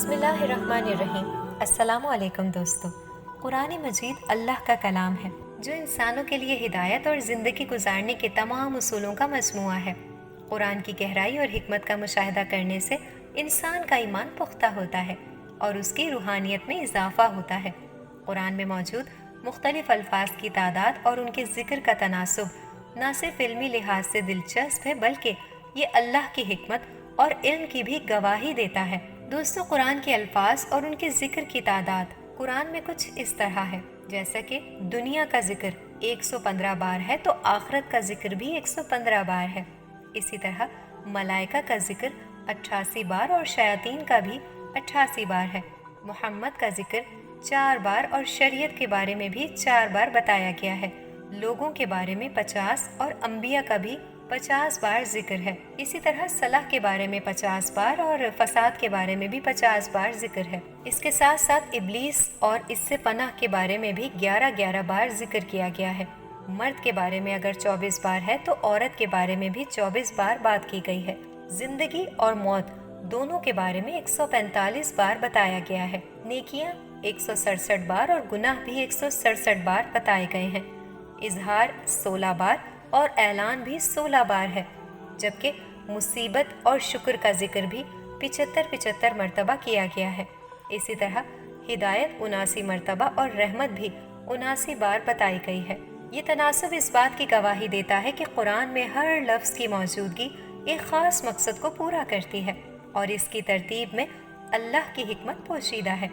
بسم اللہ الرحمن الرحیم۔ السلام علیکم دوستو۔ قرآن مجید اللہ کا کلام ہے جو انسانوں کے لیے ہدایت اور زندگی گزارنے کے تمام اصولوں کا مجموعہ ہے۔ قرآن کی گہرائی اور حکمت کا مشاہدہ کرنے سے انسان کا ایمان پختہ ہوتا ہے اور اس کی روحانیت میں اضافہ ہوتا ہے۔ قرآن میں موجود مختلف الفاظ کی تعداد اور ان کے ذکر کا تناسب نہ صرف علمی لحاظ سے دلچسپ ہے بلکہ یہ اللہ کی حکمت اور علم کی بھی گواہی دیتا ہے۔ دوستو، قرآن کے الفاظ اور ان کے ذکر کی تعداد قرآن میں کچھ اس طرح ہے، جیسا کہ دنیا کا ذکر 115 بار ہے تو آخرت کا ذکر بھی 115 بار ہے۔ اسی طرح ملائکہ کا ذکر 88 بار اور شیاطین کا بھی 88 بار ہے۔ محمد کا ذکر 4 بار اور شریعت کے بارے میں بھی 4 بار بتایا گیا ہے۔ لوگوں کے بارے میں 50 اور انبیاء کا بھی 50 بار ذکر ہے۔ اسی طرح صلاح کے بارے میں 50 بار اور فساد کے بارے میں بھی 50 بار ذکر ہے۔ اس کے ساتھ ساتھ ابلیس اور اس سے پناہ کے بارے میں بھی 11 بار ذکر کیا گیا ہے۔ مرد کے بارے میں اگر 24 بار ہے تو عورت کے بارے میں بھی 24 بار بات کی گئی ہے۔ زندگی اور موت دونوں کے بارے میں 145 بار بتایا گیا ہے۔ نیکیاں 167 بار اور گناہ بھی 167 بار بتائے گئے ہیں۔ اظہار 16 بار اور اعلان بھی 16 بار ہے، جبکہ مصیبت اور شکر کا ذکر بھی 75 مرتبہ کیا گیا ہے۔ اسی طرح ہدایت 79 مرتبہ اور رحمت بھی 79 بار بتائی گئی ہے۔ یہ تناسب اس بات کی گواہی دیتا ہے کہ قرآن میں ہر لفظ کی موجودگی ایک خاص مقصد کو پورا کرتی ہے اور اس کی ترتیب میں اللہ کی حکمت پوشیدہ ہے۔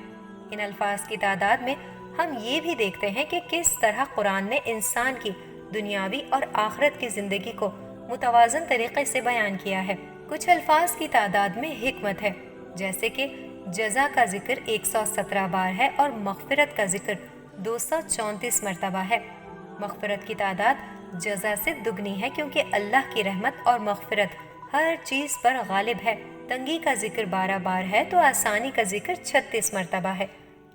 ان الفاظ کی تعداد میں ہم یہ بھی دیکھتے ہیں کہ کس طرح قرآن نے انسان کی دنیاوی اور آخرت کی زندگی کو متوازن طریقے سے بیان کیا ہے۔ کچھ الفاظ کی تعداد میں حکمت ہے، جیسے کہ جزا کا ذکر 117 بار ہے اور مغفرت کا ذکر 234 مرتبہ ہے۔ مغفرت کی تعداد جزا سے دگنی ہے کیونکہ اللہ کی رحمت اور مغفرت ہر چیز پر غالب ہے۔ تنگی کا ذکر 12 بار ہے تو آسانی کا ذکر 36 مرتبہ ہے،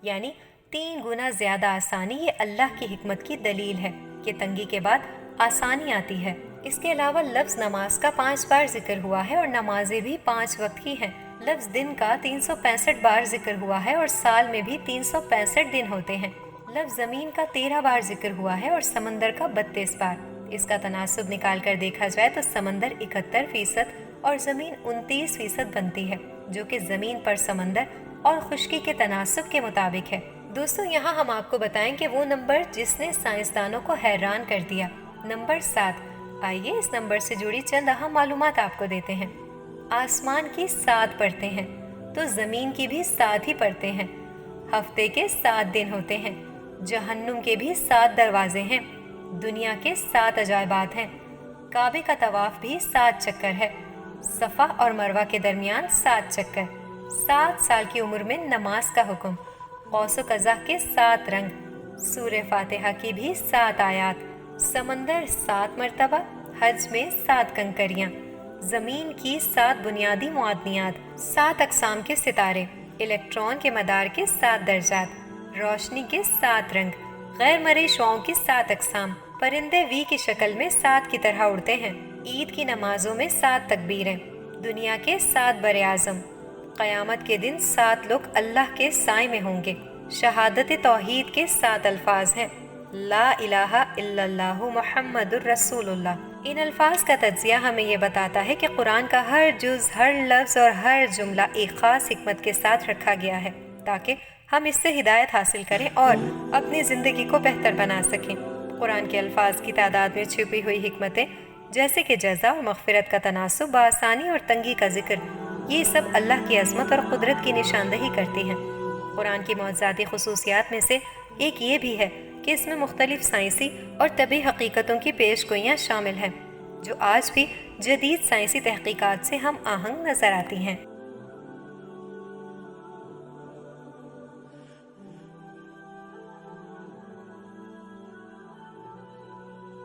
یعنی 3 گنا زیادہ آسانی۔ یہ اللہ کی حکمت کی دلیل ہے کہ تنگی کے بعد آسانی آتی ہے۔ اس کے علاوہ لفظ نماز کا 5 بار ذکر ہوا ہے اور نمازیں بھی 5 وقت کی ہیں۔ لفظ دن کا 365 بار ذکر ہوا ہے اور سال میں بھی 365 دن ہوتے ہیں۔ لفظ زمین کا 13 بار ذکر ہوا ہے اور سمندر کا 32 بار۔ اس کا تناسب نکال کر دیکھا جائے تو سمندر 71% اور زمین 29% بنتی ہے، جو کہ زمین پر سمندر اور خشکی کے تناسب کے مطابق ہے۔ دوستو، یہاں ہم آپ کو بتائیں کہ وہ نمبر جس نے سائنسدانوں کو حیران کر دیا، نمبر 7۔ آئیے اس نمبر سے جڑی چند اہم معلومات آپ کو دیتے ہیں۔ آسمان کی 7 پرتیں ہیں تو زمین کی بھی 7 ہی پرتیں ہیں۔ ہفتے کے 7 دن ہوتے ہیں۔ جہنم کے بھی 7 دروازے ہیں۔ دنیا کے 7 عجائبات ہیں۔ کعبے کا طواف بھی 7 چکر ہے۔ صفا اور مروہ کے درمیان 7 چکر۔ 7 سال کی عمر میں نماز کا حکم۔ قوس و قزح کے 7 رنگ۔ سورہ فاتحہ کی بھی 7 آیات۔ سمندر 7 مرتبہ۔ حج میں 7 کنکریاں۔ زمین کی 7 بنیادی معدنیات۔ 7 اقسام کے ستارے۔ الیکٹران کے مدار کے 7 درجات۔ روشنی کے 7 رنگ۔ غیر مرئی شعاؤں کی 7 اقسام۔ پرندے وی کی شکل میں 7 کی طرح اڑتے ہیں۔ عید کی نمازوں میں 7 تکبیریں۔ دنیا کے 7 بر اعظم۔ قیامت کے دن 7 لوگ اللہ کے سائے میں ہوں گے۔ شہادت توحید کے 7 الفاظ ہیں۔ لا الہ الا اللہ محمد الرسول اللہ۔ ان الفاظ کا تجزیہ ہمیں یہ بتاتا ہے کہ قرآن کا ہر جز، ہر لفظ اور ہر جملہ ایک خاص حکمت کے ساتھ رکھا گیا ہے تاکہ ہم اس سے ہدایت حاصل کریں اور اپنی زندگی کو بہتر بنا سکیں۔ قرآن کے الفاظ کی تعداد میں چھپی ہوئی حکمتیں جیسے کہ جزا اور مغفرت کا تناسب، بآسانی اور تنگی کا ذکر، یہ سب اللہ کی عظمت اور قدرت کی نشاندہی کرتی ہیں۔ قرآن کی معجزاتی خصوصیات میں سے ایک یہ بھی ہے کہ اس میں مختلف سائنسی اور طبی حقیقتوں کی پیش گوئیاں شامل ہیں جو آج بھی جدید سائنسی تحقیقات سے ہم آہنگ نظر آتی ہیں۔